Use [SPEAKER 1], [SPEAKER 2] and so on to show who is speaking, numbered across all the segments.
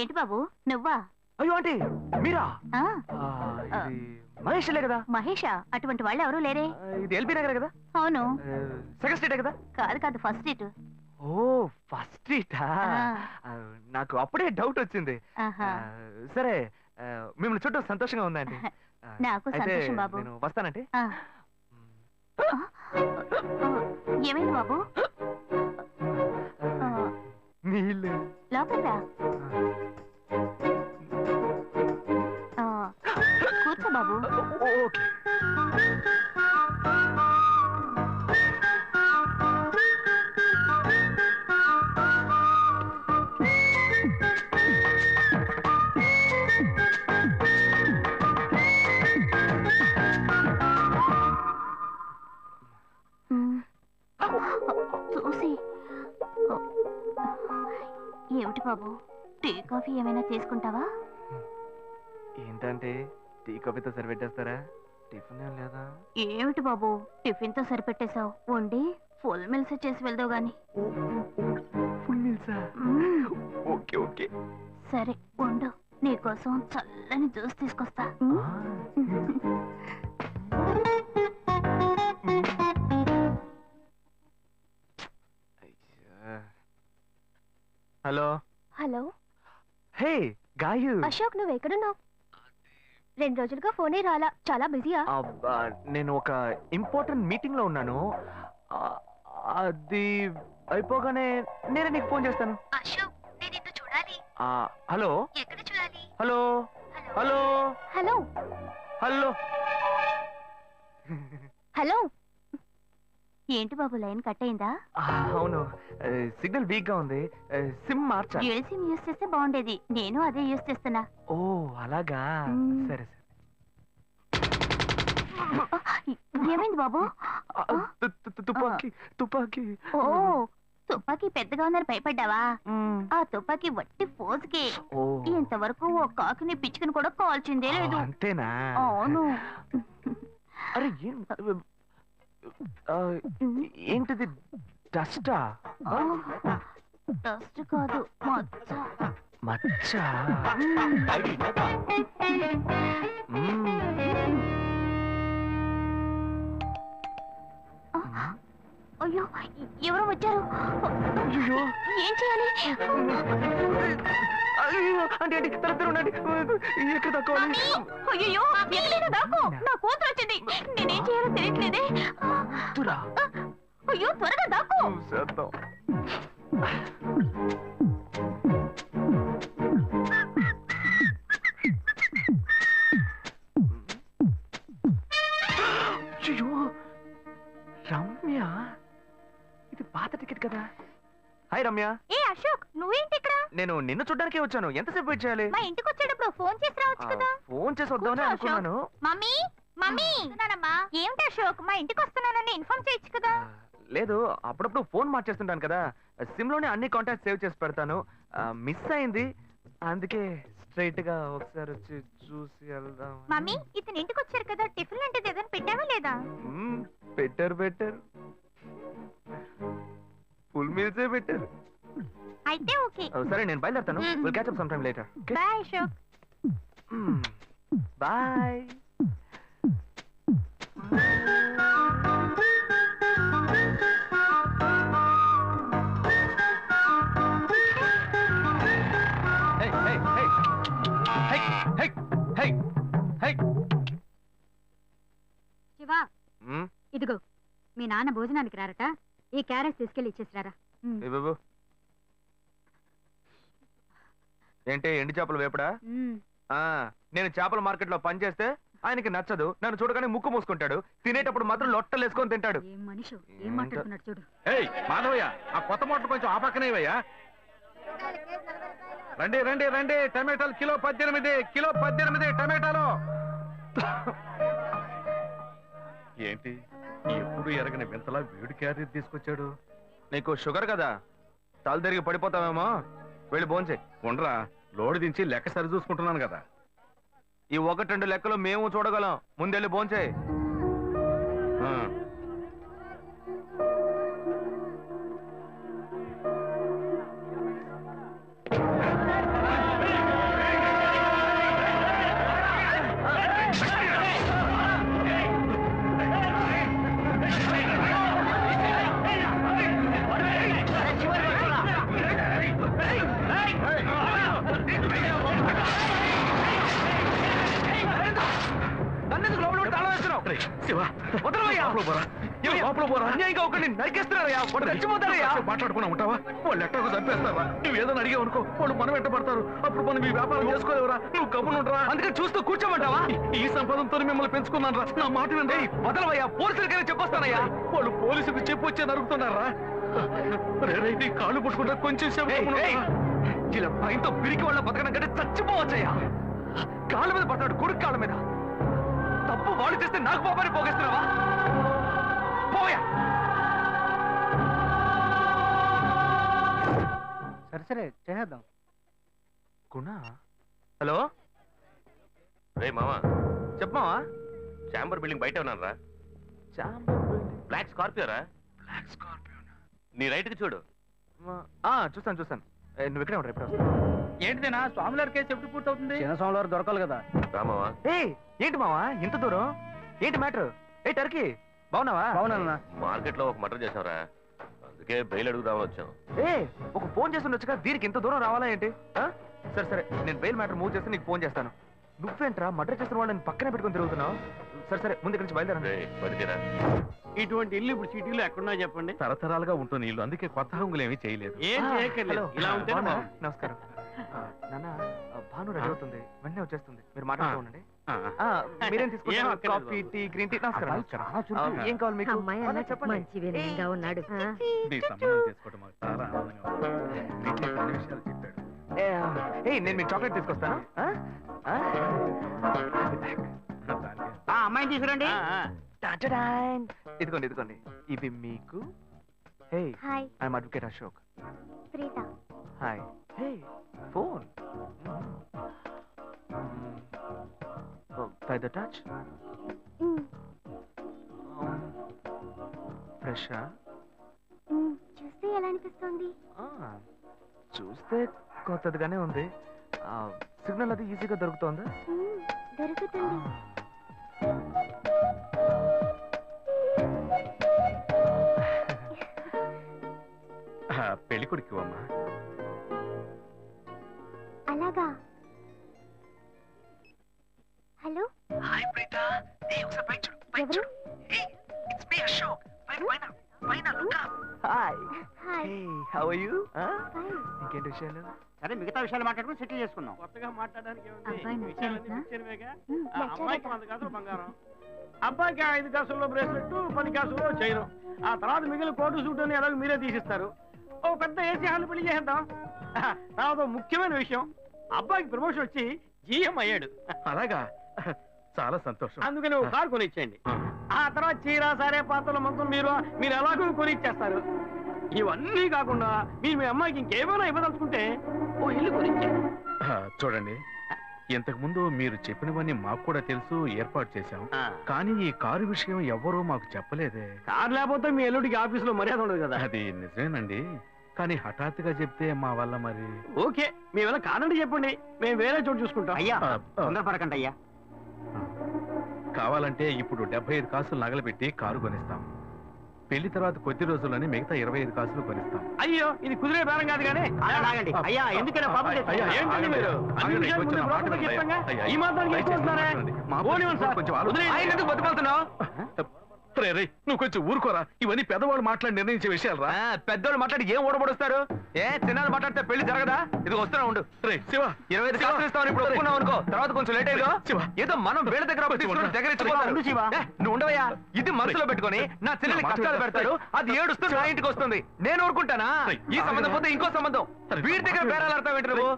[SPEAKER 1] ఏంటి బాబు నువ్వా?
[SPEAKER 2] అయ్యో ఆంటీ మీరా? మహేష్లే కదా?
[SPEAKER 1] మహేషా? అటువంటి వాళ్ళు ఎవరూ లేరే.
[SPEAKER 2] ఇది ఎల్బీ నగర్ కదా?
[SPEAKER 1] అవును.
[SPEAKER 2] సెకండ్ స్ట్రీటే కదా?
[SPEAKER 1] కాదు కాదు, ఫస్ట్ స్ట్రీట్.
[SPEAKER 2] ఓ ఫస్ట్ స్ట్రీటా? నాకు అప్పుడే డౌట్ వచ్చింది. సరే మిమ్మల్ని చూడడం సంతోషంగా ఉందండి.
[SPEAKER 1] నాకు సంతోషం బాబు.
[SPEAKER 2] నేను వస్తానంటే.
[SPEAKER 1] ఏమైంది బాబు?
[SPEAKER 2] నీళ్ళు
[SPEAKER 1] లోపలికి రా. కూర్చో బాబు.
[SPEAKER 2] ఓకే.
[SPEAKER 1] చూసి ఏమిటి బాబు, టీ కాఫీ ఏమైనా తీసుకుంటావా?
[SPEAKER 2] ఏంటంటే టీ కాఫీతో సరిపెట్టేస్తారా? టిఫిన్ ఏం లేదా?
[SPEAKER 1] ఏమిటి బాబు టిఫిన్ తో సరిపెట్టేశావు? వండి ఫుల్ మిల్స్ చేసి వెళ్దావు గాని.
[SPEAKER 2] ఫుల్ మిల్సా? ఓకే ఓకే
[SPEAKER 1] సరే వండు, నీకోసం చల్లని జ్యూస్ తీసుకొస్తా.
[SPEAKER 2] Hello
[SPEAKER 1] hello.
[SPEAKER 2] Hey Gayu.
[SPEAKER 1] Ashok నువ్వు ఎక్కడున్నావు? 2 రోజులుగా ఫోనే రాలా, చాలా బిజీయా?
[SPEAKER 2] నేను ఒక ఇంపార్టెంట్ మీటింగ్ లో ఉన్నాను. అది అయిపోగానే నేనే నీకు ఫోన్ చేస్తాను.
[SPEAKER 1] అశోక్ నేను నిన్ను చూడాలి.
[SPEAKER 2] హలో.
[SPEAKER 1] ఎక్కడ చూడాలి?
[SPEAKER 2] Hello hello
[SPEAKER 1] hello
[SPEAKER 2] hello
[SPEAKER 1] hello. ఏంటి బాబు లైన్ కట్ అయిందా?
[SPEAKER 2] అవును, సిగ్నల్ వీక్ గా ఉంది. సిమ్ మార్చా.
[SPEAKER 1] డ్యూయల్ సిమ్ యూస్ చేస్తే బాగుండేది, నేను అదే యూస్ చేస్తున్నా.
[SPEAKER 2] ఓ అలాగా, సరే సరే.
[SPEAKER 1] ఏమైంది బాబు?
[SPEAKER 2] తుపాకీ తుపాకీ.
[SPEAKER 1] ఓ తుపాకీ పెద్దగా ఉందని భయపడ్డావా? ఆ తుపాకీ వట్టి ఫోజుకే. ఇంతవరకు ఓ కాకిని పిచ్చుకుని కూడా కాల్చిందే లేదు.
[SPEAKER 2] అంతేనా?
[SPEAKER 1] అవును.
[SPEAKER 2] అరే ఏంటిది? డస్టా?
[SPEAKER 1] డస్ట్ కాదు, మచ్చ.
[SPEAKER 2] మచ్చ?
[SPEAKER 1] అయ్యో ఎవరో వచ్చారు. ఏం చేయాలి?
[SPEAKER 2] అంటే ఎక్కడ తక్కువాలి?
[SPEAKER 1] అయ్యో ఎక్కడైనా దాకు, నా కూతురు వచ్చింది, నేనేం చేయాలో తెలియట్లేదే. అయ్యో త్వరగా దాకు.
[SPEAKER 2] రమ్య, ఇది పాత టికెట్ కదా? హాయ్ రమ్య.
[SPEAKER 1] ఏ అశోక్ నువ్వేంటి ఇక్కడ?
[SPEAKER 2] నేను నిన్ను చూడ్డానికే వచ్చాను. ఎంతసేపు వెయిట్ చేయాలి?
[SPEAKER 1] మా ఇంటికి వచ్చేటప్పుడు ఫోన్ చేసి రావచ్చు కదా.
[SPEAKER 2] ఫోన్ చేసి వద్దామని అనుకున్నాను.
[SPEAKER 1] మమ్మీ మమ్మీ ఏమిటి అశోక్ మా ఇంటికి వస్తున్నానని ఇన్ఫార్మ్ చేయొచ్చు కదా.
[SPEAKER 2] లేదు, అప్పుడప్పుడు ఫోన్ మార్చేస్తుంటాను కదా, సిమ్ లోనే అన్ని కాంటాక్ట్ సేవ్ చేసి పెడతాను. మిస్ అయింది, అందుకే స్ట్రైట్ గా ఒకసారి వచ్చి చూసి వెళ్దాం.
[SPEAKER 1] మమ్మీ ఇతను ఇంటికి వచ్చారు కదా, టిఫిన్ లాంటిది ఏదైనా పెట్టావా లేదా?
[SPEAKER 2] పెట్టారు ఫుల్ మీల్సే పెట్టారు.
[SPEAKER 1] అయితే ఓకే.
[SPEAKER 2] సరే నేను బయలుదేరుతాను. Will catch up some time later.
[SPEAKER 1] Bye Ashok.
[SPEAKER 2] Bye.
[SPEAKER 3] Shiva, ఇదిగో మీ నాన్న భోజనానికి రారట, ఈ క్యారెట్ తీసుకెళ్లి ఇచ్చేసిరారా.
[SPEAKER 2] ఏంటి ఎండి చేపలు వేపడా? నేను చేపల మార్కెట్ లో పనిచేస్తే ఆయనకి నచ్చదు, నన్ను చూడగానే ముక్కు మూసుకుంటాడు, తినేటప్పుడు మాత్రం లొట్టలు వేసుకొని తింటాడు.
[SPEAKER 3] ఏం మనిషి, ఏం మాట్లాడుతున్నాడు చూడు.
[SPEAKER 4] మాధవయ్య, ఆ కొత్త మోటార్ కొంచెం ఆ పక్కనేవయ్యా. రండి రండి రండి, టమాటాలు కిలో 18 టమాటాలు. ఏంటి ఎప్పుడు ఎరగని వింతలా వేడి క్యారీ తీసుకొచ్చాడు?
[SPEAKER 2] నీకు షుగర్ కదా, తల తిరిగి పడిపోతావేమో, వెళ్ళి భోంచే.
[SPEAKER 4] ఉండరా, లోడు దించి లెక్క సరి చూసుకుంటున్నాను కదా.
[SPEAKER 2] ఈ 1-2 లెక్కలు మేము చూడగలం, ముందెళ్ళి భోంచే. వదలవయ్యా.
[SPEAKER 4] లోపల పోరా.
[SPEAKER 2] అన్యాయంగా ఒకరిని నరికేస్తున్నారయ్యా. వాడు చచ్చిపోతారయ్యా.
[SPEAKER 4] మాట్లాడుకున్నా ఉంటావా? వాళ్ళు ఎట్టకు చంపేస్తావా? నువ్వు ఏదైనా అడిగావు అనుకో, వాళ్ళు మనం వెంటబడతారు. అప్పుడు మనం ఈ వ్యాపారం చేసుకోలేవురా. నువ్వు గమ్మునుంటరా.
[SPEAKER 2] అందుకని చూస్తూ కూర్చోమంటావా?
[SPEAKER 4] ఈ సంపదంతో మిమ్మల్ని పెంచుకున్నాను రా. నా మాట వినండి.
[SPEAKER 2] వదలవయ్యా. పోలీసులకైనా చెప్పొస్తానయ్యా.
[SPEAKER 4] వాళ్ళు పోలీసులకు చెప్పొచ్చే నరుగుతున్నారా? నీ కాళ్ళు పుట్టుకుంటా కొంచెం సేపు గమ్మునుండరా.
[SPEAKER 2] ఇలా భయంతో పిరికి వాళ్ళ బతకడం కంటే చచ్చిపోవచ్చయ్యా. కాళ్ళ మీద పడతాడు, కొడుకు కాళ్ళ మీద. తప్పు వాళ్ళు చేస్తే నాకు పాపాన్ని పోగేస్తున్నావా? పోయా.
[SPEAKER 5] సరే చేద్దాం.
[SPEAKER 2] గుణ. హలో
[SPEAKER 6] రే మామా,
[SPEAKER 2] చెప్పమావా.
[SPEAKER 6] చాంబర్ బిల్డింగ్ బయట ఉన్నాను రా. బ్లాక్ స్కార్పియో రా.
[SPEAKER 2] Black Scorpio.
[SPEAKER 6] నీ రైట్ కి చూడు.
[SPEAKER 2] చూస్తాను. నువ్వు ఇక్కడే ఉంటావు. ఎప్పుడు వస్తావు?
[SPEAKER 5] ఏంటిదేనా స్వామివారి కేసు ఎప్పుడు పూర్తవుతుంది? చిన్న స్వామివారు దొరకాలి కదా.
[SPEAKER 6] రా మావా.
[SPEAKER 2] ఏంటి మావా ఇంత దూరం? ఏంటి మ్యాటర్? టర్కీ బాగున్నావా?
[SPEAKER 5] బాగున్నా.
[SPEAKER 6] మార్కెట్ లో ఒక మర్డర్ చేసావురా, అందుకే బెయిల్ అడుగుదామని వచ్చాం.
[SPEAKER 2] ఒక ఫోన్ చేసి ఉండొచ్చుగా, దీనికి ఇంత దూరం రావాలా ఏంటి? సరే నేను బెయిల్ మ్యాటర్ మూవ్ చేస్తే నీకు ఫోన్ చేస్తాను. నువ్వేంట్రా మర్డర్ చేసిన వాళ్ళని పక్కనే పెట్టుకుని తిరుగుతున్నావు? సరే ముందు ఇక్కడి నుంచి బయలుదేరా.
[SPEAKER 6] బయలుదేరా.
[SPEAKER 5] ఇటువంటి ఇల్లు ఇప్పుడు సిటీలో ఎక్కడున్నా చెప్పండి.
[SPEAKER 4] తరతరాలుగా ఉంటుంది ఇల్లు, అందుకే కొత్త హంగులు ఏమీ చేయలేదు.
[SPEAKER 5] ఏం చేయక్కర్లేదు. ఇలా ఉంటే
[SPEAKER 2] నమస్కారం నాన్న. భాను రెడీ అవుతుంది, వెంటనే వచ్చేస్తుంది. మీరు మాట్లాడుతూ ఉండండి. మీరేం తీసుకుంటారు? Coffee, tea, green tea? నమస్కారం. ఏం కావాలి మీకు? చెప్పండి.
[SPEAKER 3] మంచి వినయంగా ఉన్నాడు.
[SPEAKER 4] నీ సంబంధం చేసుకోవడం మాకు చాలా ఆనందంగా ఉంది. నీకే కొన్ని విషయాలు చెప్పాడు.
[SPEAKER 2] నేను మీకు చాక్లెట్ తీసుకొస్తాను.
[SPEAKER 5] అమ్మాయిని తీసుకురండి.
[SPEAKER 2] ఇదిగోండి ఇవి మీకు.
[SPEAKER 1] Hi,
[SPEAKER 2] I am advocate Ashok.
[SPEAKER 1] Preetha.
[SPEAKER 2] Hi. Phone by the touch. ఫ్రెషా?
[SPEAKER 1] చూస్తే ఎలా అనిపిస్తుంది?
[SPEAKER 2] చూస్తే కొత్తదిగానే ఉంది. సిగ్నల్ అది ఈజీగా దొరుకుతోందా?
[SPEAKER 1] దొరుకుతుంది.
[SPEAKER 4] పెళ్లి కొడుకు అమ్మా.
[SPEAKER 1] అలాగా. హలో.
[SPEAKER 2] హాయ్ ప్రీత. ఒకసారి పైకి చూడు.
[SPEAKER 1] ఎవరు?
[SPEAKER 2] It's me Ashok. పైన look up. Hi.
[SPEAKER 1] Hi.
[SPEAKER 2] How are you?
[SPEAKER 1] Fine.
[SPEAKER 2] ఇంకేంటి విషయాలు?
[SPEAKER 5] సరే మిగతా విషయాలు మాట్లాడుకుని సెటిల్ చేసుకుందాం. కొత్తగా మాట్లాడడానికి
[SPEAKER 3] అబ్బాయి నచ్చాడా?
[SPEAKER 5] అమ్మాయికి 100 కాసులు బంగారం, అబ్బాయికి 5 కాసుల్లో బ్రేస్లెట్, 10 కాసుల్లో చైన్. ఆ తర్వాత మిగిలిన కోటు సూట్ అని ఎలాగో మీరే తీసిస్తారు. ఓ పెద్ద ఏసీ హాల్ పెళ్లి చేద్దాం. తర్వాత ముఖ్యమైన విషయం, అబ్బాయికి ప్రమోషన్ వచ్చి జీఎం అయ్యాడు.
[SPEAKER 4] అలాగా? చాలా సంతోషం.
[SPEAKER 5] అందుకని ఒక కారు కొనిచ్చేయండి. ఆ తర్వాత చీర, సరే పాత్రల మొత్తం మీరు ఎలాగో కొనిచ్చేస్తారు. ఇవన్నీ కాకుండా మీరు మీ అమ్మాయికి ఇంకేమైనా ఇవ్వదలుచుకుంటే ఓ ఇల్లు కొనిచ్చేయండి.
[SPEAKER 4] చూడండి, ఇంతకు ముందు మీరు చెప్పినవన్నీ మాకు కూడా తెలుసు, ఏర్పాటు చేశాం. కానీ ఈ కారు విషయం ఎవ్వరూ మాకు చెప్పలేదే.
[SPEAKER 5] కారు లేకపోతే మీ ఎల్లుడికి ఆఫీసులో మర్యాద ఉండదు కదా.
[SPEAKER 4] అది నిజమేనండి, కానీ హఠాత్తుగా చెప్తే మా వల్ల మరి.
[SPEAKER 5] ఓకే, మీ వల్ల కాదండి చెప్పండి, మేము వేరే చోటు చూసుకుంటాం. అయ్యా తొందరపడకండి అయ్యా.
[SPEAKER 4] కావాలంటే ఇప్పుడు 75 కాసులు నగలబెట్టి కారు కొనిస్తాం. పెళ్లి తర్వాత కొద్ది రోజుల్లోనే మిగతా 25 కాసులు కొనిస్తాం.
[SPEAKER 5] అయ్యో, ఇది కుదిరే బేరం కాదు కానీ. అయ్యా ఎందుకైనా పాపం
[SPEAKER 4] అయ్యా,
[SPEAKER 5] ఏంటండి మీరు? అన్ని విషయాలు ముందు బ్రోకర్లకు చెప్తాంగా. ఈ మాత్రానికి ఎక్కువ వస్తున్నారే? పోనివ్వండి సార్.
[SPEAKER 2] ఆయన ఎందుకు బతుకుతున్నావు?
[SPEAKER 4] రే, నువ్వు కొంచెం ఊరుకోరా. ఇవన్నీ పెద్దవాళ్ళు మాట్లాడి నిర్ణయించే విషయాలు రా.
[SPEAKER 2] పెద్దోళ్ళు మాట్లాడి ఏం ఓడబడుస్తారు? చిన్నాళ్ళు మాట్లాడితే పెళ్లి జరగదా? ఇది వస్తున్నా ఉండు.
[SPEAKER 4] రే శివ,
[SPEAKER 2] 25 కాసులు ఇస్తాను ఇప్పుడు ఒప్పుకున్నావు అనుకో, తర్వాత కొంచెం లేట్ అయ్యో.
[SPEAKER 4] శివ,
[SPEAKER 2] ఏదో మనం వీళ్ళ దగ్గర దగ్గర నువ్వు ఉండవయ్యా. ఇది మనసులో పెట్టుకొని నా చెల్లెని కష్టాలు పెడతారు, అది ఏడుస్తూ నా ఇంటికి వస్తుంది. నేను ఊరుకుంటానా? ఈ సంబంధం పోతే ఇంకో సంబంధం. వీడి దగ్గర బేరాలు ఆడతావు ఏంటి నువ్వు?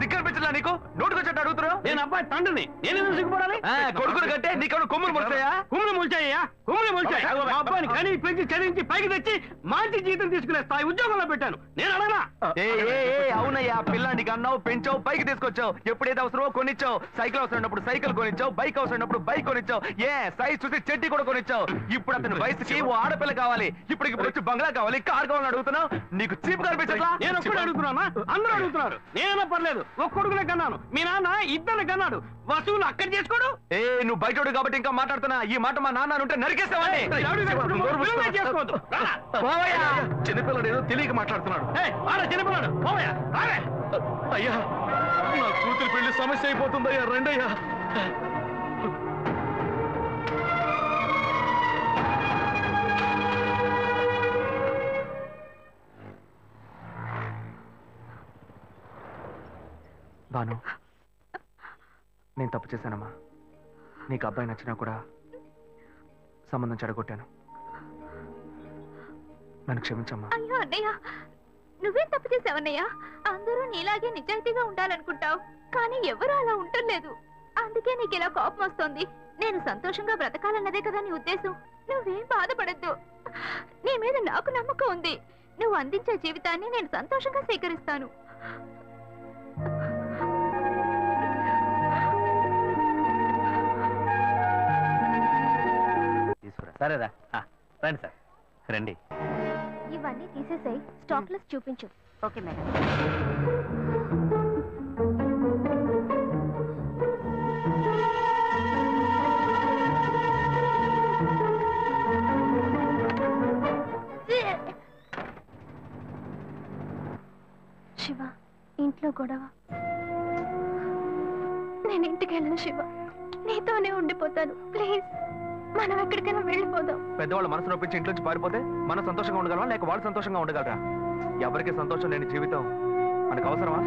[SPEAKER 2] సిగ్గర్ పిచ్చలా నీకు? నోటుకొచ్చేట్టు అడుగుతున్నావు.
[SPEAKER 5] నేను అబ్బాయి తండ్రిని, నేను సిగ్గుపడాలి?
[SPEAKER 2] కొడుకుని కంటే నీకు కొమ్ములు ముడిచాయా?
[SPEAKER 5] కుమ్ములు ముల్చాయ్యా, కుమ్ములు ముల్చాయి. మా అబ్బాయిని కానీ పెంచి చదివించి పైకి తెచ్చి మంచి జీతం తీసుకునే స్థాయి ఉద్యోగంలో పెట్టాను. నేను అడగనా?
[SPEAKER 2] అవునయ్యా, పిల్లానికి అన్నావు, పెంచావు, పైకి తీసుకొచ్చావు. ఎప్పుడైతే అవసరమో కొనిచ్చావు. సైకిల్ అవసరం ఉన్నప్పుడు సైకిల్ కొనిచ్చావు, బైక్ అవసరం ఉన్నప్పుడు బైక్ కొనిచ్చావు. సైజ్ చూసి చెడ్డీ కూడా కొనిచ్చావు. ఇప్పుడు అతని వయసుకి ఓ ఆడపిల్ల కావాలి, ఇప్పుడు వచ్చి బంగ్లా కావాలి, కార్ కావాలని అడుగుతున్నావు. నీకు చీప్ కనిపించట్లా?
[SPEAKER 5] నేను ఒక్కడే అడుగుతున్నా, అందరూ అడుగుతున్నారు. నేనైనా పర్లేదు, ఒక్క కొడుకునే కన్నాను, మీ నాన్న ఇద్దరిని కన్నాడు. వసూలు అక్కడ చేసుకోడు.
[SPEAKER 2] నువ్వు బయటోడు కాబట్టి ఇంకా మాట్లాడుతున్నా. ఈ మాట మా నాన్న ఉంటే నరికేస్తావని.
[SPEAKER 5] చేసుకోవద్దు.
[SPEAKER 4] చిన్నపిల్లడు ఏదో తెలియక మాట్లాడుతున్నాడు.
[SPEAKER 5] చిన్నపిల్లడు
[SPEAKER 4] అయ్యా, నా కూతురు పెళ్లి సమస్య అయిపోతుందయ్యా. రండయ్యా.
[SPEAKER 2] భాను, నేను తప్పు చేశానమ్మా. నీకు అబ్బాయి నచ్చినా కూడా సంబంధం చెడగొట్టాను. నన్ను క్షమించమ్మా.
[SPEAKER 1] అయ్యో అన్నయ్య, నువ్వేం తప్పు చేసావన్నయ్య? అందరూ నీలాగే నిజాయితీగా ఉండాలనుకుంటావు, కానీ ఎవరు అలా ఉండలేదు. అందుకే నీకు ఇలా కోపం వస్తుంది. నేను సంతోషంగా బ్రతకాలన్నదే కదా నీ ఉద్దేశం. నువ్వేం బాధపడద్దు. నీ మీద నాకు నమ్మకం ఉంది. నువ్వు అందించే జీవితాన్ని నేను సంతోషంగా స్వీకరిస్తాను.
[SPEAKER 2] సరేరా, రండి సార్, రండి.
[SPEAKER 1] ఇవన్నీ తీసేసాయి, స్టాక్ లిస్ట్ చూపించు.
[SPEAKER 3] Okay madam.
[SPEAKER 1] శివ, ఇంట్లో గొడవ. నేను ఇంటికి వెళ్ళను శివ, నీతోనే ఉండిపోతాను. ప్లీజ్, మనం ఎక్కడికైనా వెళ్ళిపోదాం.
[SPEAKER 2] పెద్దవాళ్ళ మనసు నొప్పించి ఇంట్లోంచి పారిపోతే మనం సంతోషంగా ఉండగలమా, లేక వాళ్ళు సంతోషంగా ఉండగలరా? ఎవరికి సంతోషం లేని జీవితం మనకు అవసరమా?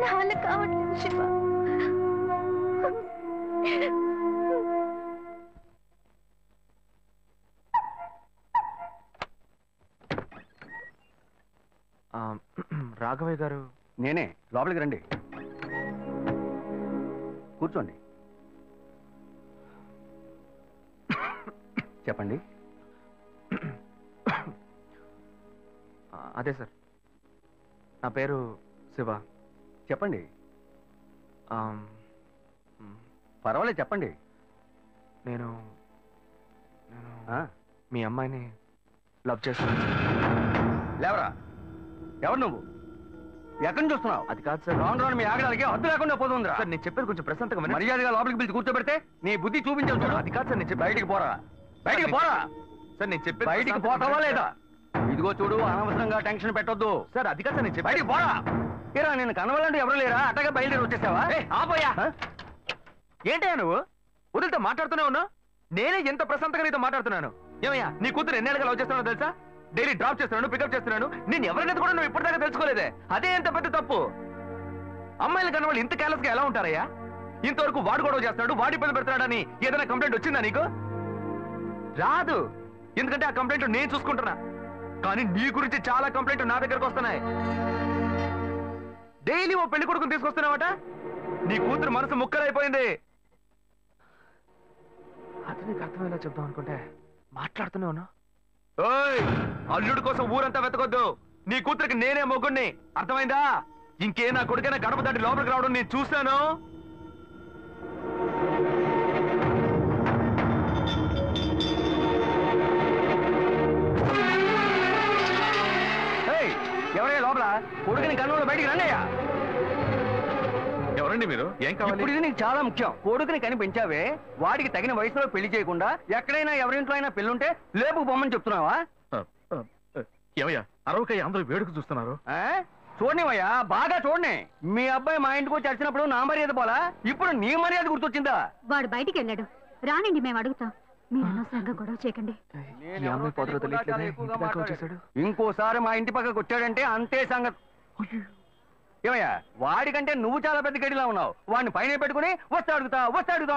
[SPEAKER 1] నా వల్ల కావట్లేదు శివ.
[SPEAKER 2] రాఘవయ్య గారు.
[SPEAKER 7] నేనే, లోపలికి రండి, కూర్చోండి. చెప్పండి.
[SPEAKER 2] అదే సార్, నా పేరు శివ.
[SPEAKER 7] చెప్పండి. పర్వాలేదు, చెప్పండి.
[SPEAKER 2] నేను మీ అమ్మాయిని లవ్ చేస్తాను.
[SPEAKER 7] లేవరా, ఎవరు నువ్వు? ఎక్కడి నుంచి చూస్తున్నావు?
[SPEAKER 2] అది కాదు సార్.
[SPEAKER 7] రాను రాను మీ ఆగడానికి హద్దు లేకుండా పోతుందిరా.
[SPEAKER 2] సార్, నేను చెప్పేది కొంచెం ప్రశాంతంగా వినండి.
[SPEAKER 7] మర్యాదగా లోపలికి పిలిచి కూర్చోబెడితే నీ బుద్ధి చూపించావు చూడు.
[SPEAKER 2] అది కాదు సార్, నేను
[SPEAKER 7] బయటికి పోరా, బయటికి పోరా.
[SPEAKER 2] సార్, నేను చెప్పేది
[SPEAKER 7] బయటికి పోతావా లేదా? ఇదిగో చూడు, అనవసరంగా టెన్షన్ పెట్టొద్దు.
[SPEAKER 2] సార్, అది కాదు సార్, నేను
[SPEAKER 7] బయటికి పోరా. ఏరా, నేను కనవాలంటే ఎవరు లేరా? అట్టగా బయలుదేరి వచ్చేసావా?
[SPEAKER 2] ఆపోయా. ఏంటయ్యా నువ్వు వదిలితో మాట్లాడుతూనే ఉన్నా? నేనే ఎంత ప్రశాంతంగా నీతో మాట్లాడుతున్నాను. ఏమయ్యా, నీ కూతురు ఎన్నేళ్ళగా లవ్ చేస్తున్నావు తెలుసా? డైలీ డ్రాప్ చేస్తున్నాను, పికప్ చేస్తున్నాను. నేను ఎవరినైతే కూడా నువ్వు ఇప్పటిదాకా తెలుసుకోలేదే. అదే ఎంత పెద్ద తప్పు. అమ్మాయిలు కన్నా వాళ్ళు ఇంత కేర్లెస్ గా ఎలా ఉంటారయ్యా? ఇంతవరకు వాడు గొడవ చేస్తున్నాడు, వాడి ఇబ్బంది పెడుతున్నాడని ఏదైనా కంప్లైంట్ వచ్చిందా నీకు? రాదు, ఎందుకంటే ఆ కంప్లైంట్ నేను చూసుకుంటున్నా. కానీ నీ గురించి చాలా కంప్లైంట్ నా దగ్గరకు వస్తున్నాయి. డైలీ ఓ పెళ్లి కొడుకుని తీసుకొస్తున్నావట. నీ కూతురు మనసు ముక్కలైపోయింది. అది నీకు అర్థమయ్యేలా చెప్దాం అనుకుంటే మాట్లాడుతూనే ఉన్నా. ఓయ్, అల్లుడి కోసం ఊరంతా వెతకొద్దు. నీ కూతురికి నేనే మొగ్గుణ్ణి, అర్థమైందా? ఇంకే నా కొడుకైనా గడప దాటి లోపలికి రావడం నేను చూశాను.
[SPEAKER 7] ఎవరయ్యా లోపల? కొడుకుని కన్నులో బయటికి రండియ్యా.
[SPEAKER 4] ఎవరండి మీరు? ఏం కావాలి?
[SPEAKER 7] ఇప్పుడు ఇది నీకు చాలా ముఖ్యం. కొడుకుని కనిపించావే, వాడికి తగిన వయసులో పెళ్లి చేయకుండా ఎక్కడైనా ఎవరింట్లో అయినా పెళ్ళుంటే లేపుకు పొమ్మని చెప్తున్నావా?
[SPEAKER 4] ఏమయ్యా, అరవకయ్య అందరూ వేడుక చూస్తున్నారు.
[SPEAKER 7] చూడనివయ్యా, బాగా చూడని. మీ అబ్బాయి మా ఇంటికి వచ్చి వచ్చినప్పుడు నా మర్యాద పోలా, ఇప్పుడు నీ మర్యాద గుర్తొచ్చిందా?
[SPEAKER 3] వాడు బయటికి వెళ్ళాడు, రానండి, మేము అడుగుతాం. మీరు అనవసరంగా గొడవ చేయకండి.
[SPEAKER 7] ఇంకోసారి మా ఇంటి పక్కకు వచ్చాడంటే అంతే సంగతి. ఏమయ్యా, వాడికంటే నువ్వు చాలా పెద్ద గడిలా ఉన్నావు. వాడిని పైన పెట్టుకుని వస్తే అడుగుతా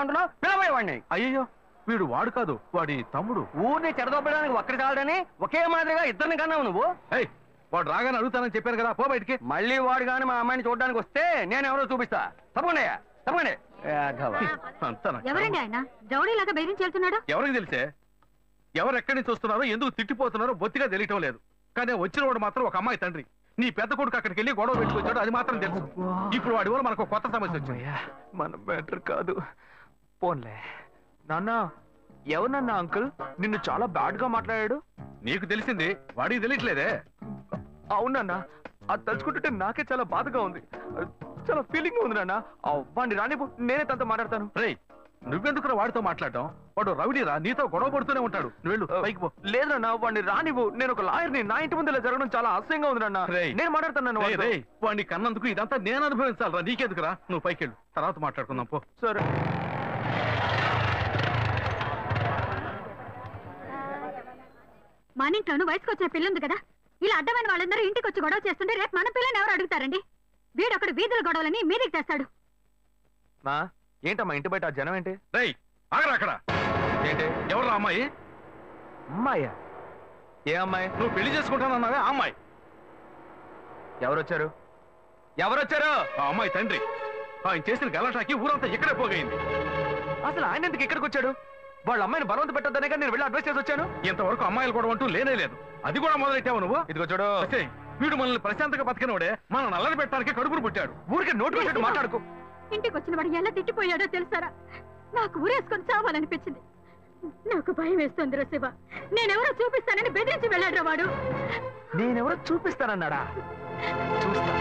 [SPEAKER 7] అంటున్నావు. పిలవయ్య వాడిని.
[SPEAKER 4] అయ్యో, వీడు వాడు కాదు, వాడి తమ్ముడు.
[SPEAKER 7] ఊరిని చెడదొబ్బడానికి ఒక్కడి చాలని ఒకే మాదిరిగా ఇద్దరిని కన్నావు నువ్వు.
[SPEAKER 4] వాడు రాగానే అడుగుతానని చెప్పాను కదా, పో బయటికి.
[SPEAKER 7] మళ్ళీ వాడు కానీ మా అమ్మాయిని చూడడానికి వస్తే నేను ఎవరో చూపిస్తా. తప్పకుండా తప్పండి.
[SPEAKER 3] ఎవరండి ఆయన? రౌడీలాగా బెదిరించి వెళ్తున్నాడు.
[SPEAKER 4] ఎవరికి తెలిసే? ఎవరు ఎక్కడి నుంచి వస్తున్నారో, ఎందుకు తిట్టిపోతున్నారో బొత్తిగా తెలియటం లేదు. కానీ వచ్చిన వాడు మాత్రం ఒక అమ్మాయి తండ్రి. నీ పెద్ద కొడుకు అక్కడికి వెళ్ళి గొడవ పెట్టుకొచ్చాడు, అది మాత్రం తెలుసు. ఇప్పుడు వాడి వల్ల మనకు కొత్త సమస్య వచ్చింది.
[SPEAKER 2] మన బెటర్ కాదు. పోన్లే నాన్న. ఎవరన్నా అంకుల్ నిన్ను చాలా బ్యాడ్ గా మాట్లాడాడు?
[SPEAKER 4] నీకు తెలిసింది, వాడికి తెలియట్లేదే.
[SPEAKER 2] అవునన్నా, అది తలుచుకుంటుంటే నాకే చాలా బాధగా ఉంది. చాలా ఫీలింగ్ ఉంది నాన్న. వాడిని రానిపో, నేనే తనతో మాట్లాడతాను.
[SPEAKER 4] రేయ్, నువ్వెందుకు వాడితో మాట్లాడటం? వాడు రౌడీరా, నీతో గొడవ పడుతూనే ఉంటాడు. నువ్వు వెళ్ళు, పైకి పో.
[SPEAKER 2] లేదన్నా, వాడిని రానివ్వు. నేను ఒక లాయర్ని. నా ఇంటి ముందు ఇలా జరగడం చాలా అసహ్యంగా ఉంది నాన్న. నేను మాట్లాడతాను.
[SPEAKER 4] వాడిని కన్నందుకు ఇదంతా నేను అనుభవించాలరా, నీకెందుకురా? నువ్వు పైకి వెళ్ళు, తర్వాత మాట్లాడుకుందాం పో.
[SPEAKER 2] సరే.
[SPEAKER 3] మన ఇంట్లోనూ వయసుకు వచ్చిన పిల్లుంది కదా, ఇలా అడ్డమైన వాళ్ళందరూ ఇంటికి వచ్చి గొడవ చేస్తుంటే రేపు మన పిల్లని ఎవరు అడుగుతారండి? వీడు అక్కడ వీధుల గొడవలని మీదికి తెస్తాడు.
[SPEAKER 2] మా ఏంటమ్మా ఇంటి బయట ఆ జనం ఏంటి?
[SPEAKER 4] రేయ్ ఆగరా అక్కడ.
[SPEAKER 2] ఏంటి?
[SPEAKER 4] ఎవర్రా అమ్మాయి?
[SPEAKER 2] అమ్మాయ్యా? ఏ అమ్మాయి?
[SPEAKER 4] నువ్వు పెళ్లి చేసుకుంటానన్నావే ఆ అమ్మాయి.
[SPEAKER 2] ఎవరొచ్చారు? ఎవరొచ్చారు?
[SPEAKER 4] ఆ అమ్మాయి తండ్రి. ఆయన చేసిన గలాటాకి ఊరంతా ఇక్కడే పోగైంది.
[SPEAKER 2] అసలు ఆయన ఎందుకు ఇక్కడికి వచ్చాడు? వాళ్ళ అమ్మాయిని బలవంత పెట్టొద్దనే కానీ నేను వెళ్ళి అడ్వైస్ చేసి వచ్చాను.
[SPEAKER 4] ఇంతవరకు అమ్మాయిలు కూడా అంటూ లేనే లేదు. అది కూడా మొదలెట్టావు నువ్వు.
[SPEAKER 2] ఇదిగో చూడు,
[SPEAKER 4] వీడు మనల్ని ప్రశాంతంగా బతికినోడే మన నల్లని పెట్టడానికి కడుపును పుట్టాడు.
[SPEAKER 2] ఊరికి నోటు పెట్టట్టు మాట్లాడుకో.
[SPEAKER 3] ఇంటికి వచ్చిన వాడు ఎలా తిట్టిపోయాడో తెలుసారా? నాకు ఊరేసుకొని చావాలనిపించింది. నాకు భయం వేస్తుంది శివ. నేనెవరో చూపిస్తానని బెదిరించి వెళ్ళాడు వాడు.
[SPEAKER 2] నేనెవరో చూపిస్తానన్నాడా? చూస్తా.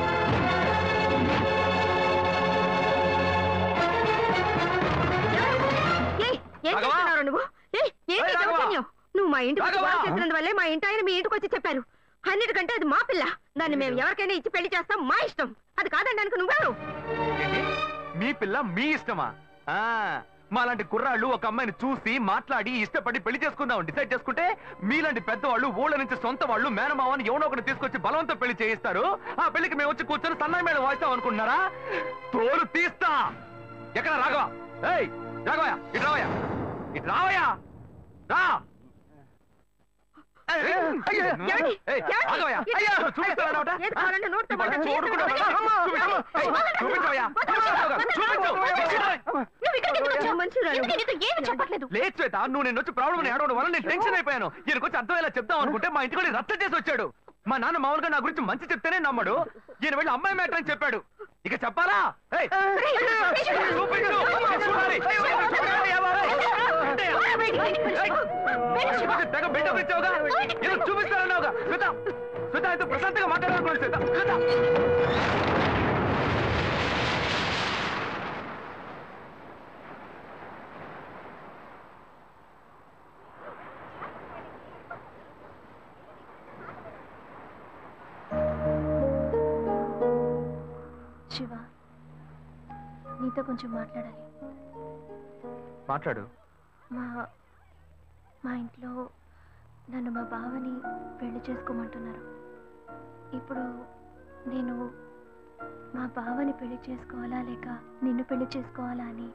[SPEAKER 1] నువ్వు మా ఇంటికి చేసినందువల్లే మా ఇంటి ఆయన మీ ఇంటికి వచ్చి చెప్పారు. అన్నిటికంటే అది మా పిల్ల. దాన్ని మేము ఎవరికైనా ఇచ్చి పెళ్లి చేస్తాం, మా ఇష్టం. అది కాదండానికి నువ్వెవరు?
[SPEAKER 2] మీ పిల్ల మీ ఇష్టమా? మాలాంటి కుర్రాళ్ళు ఒక అమ్మాయిని చూసి మాట్లాడి ఇష్టపడి పెళ్లి చేసుకుందాం డిసైడ్ చేసుకుంటే, మీలాంటి పెద్దవాళ్ళు ఊళ్ళ నుంచి సొంత వాళ్ళు మేనమావని ఎవనో ఒకటి తీసుకొచ్చి బలవంతం పెళ్లి చేయిస్తారు. ఆ పెళ్లికి మేము వచ్చి కూర్చొని సన్నాయి మీద వాయిస్తాం అనుకుంటున్నారా? తోలు తీస్తా. ఎక్కడ రాఘవ? ఏయ్ రాఘవయ్య, ఇటు రావయ్యా, ఇటు రావయ్యా, రా. లేదు శ్వేత, నువ్వు నేను వచ్చి ప్రాబ్లం ఏడవడం వల్ల నేను టెన్షన్ అయిపోయాను. ఈయనకొచ్చి అర్థమయ్యేలా చెప్దాం అనుకుంటే మా ఇంటికి రచ్చ చేసి వచ్చాడు. మా నాన్న మామూలుగా నా గురించి మంచి చెప్తేనే నమ్మడు. ఈయన వెళ్ళి అమ్మాయి మ్యాటర్ అని చెప్పాడు. ఇక చెప్పాలా? తెగ బిల్డప్ ఇచ్చావుగా, ఏదో చూపిస్తానన్నావుగా. శ్వేత, శ్వేత అయితే ప్రశాంతంగా మాట్లాడాలనుకోండి. శ్వేత, శ్వేత.
[SPEAKER 1] శివ, నీతో కొంచెం మాట్లాడాలి.
[SPEAKER 2] మాట్లాడు.
[SPEAKER 1] మా ఇంట్లో నన్ను మా బావని పెళ్లి చేసుకోమంటున్నారు. ఇప్పుడు నేను మా బావని పెళ్లి చేసుకోవాలా లేక నిన్ను పెళ్లి చేసుకోవాలా అని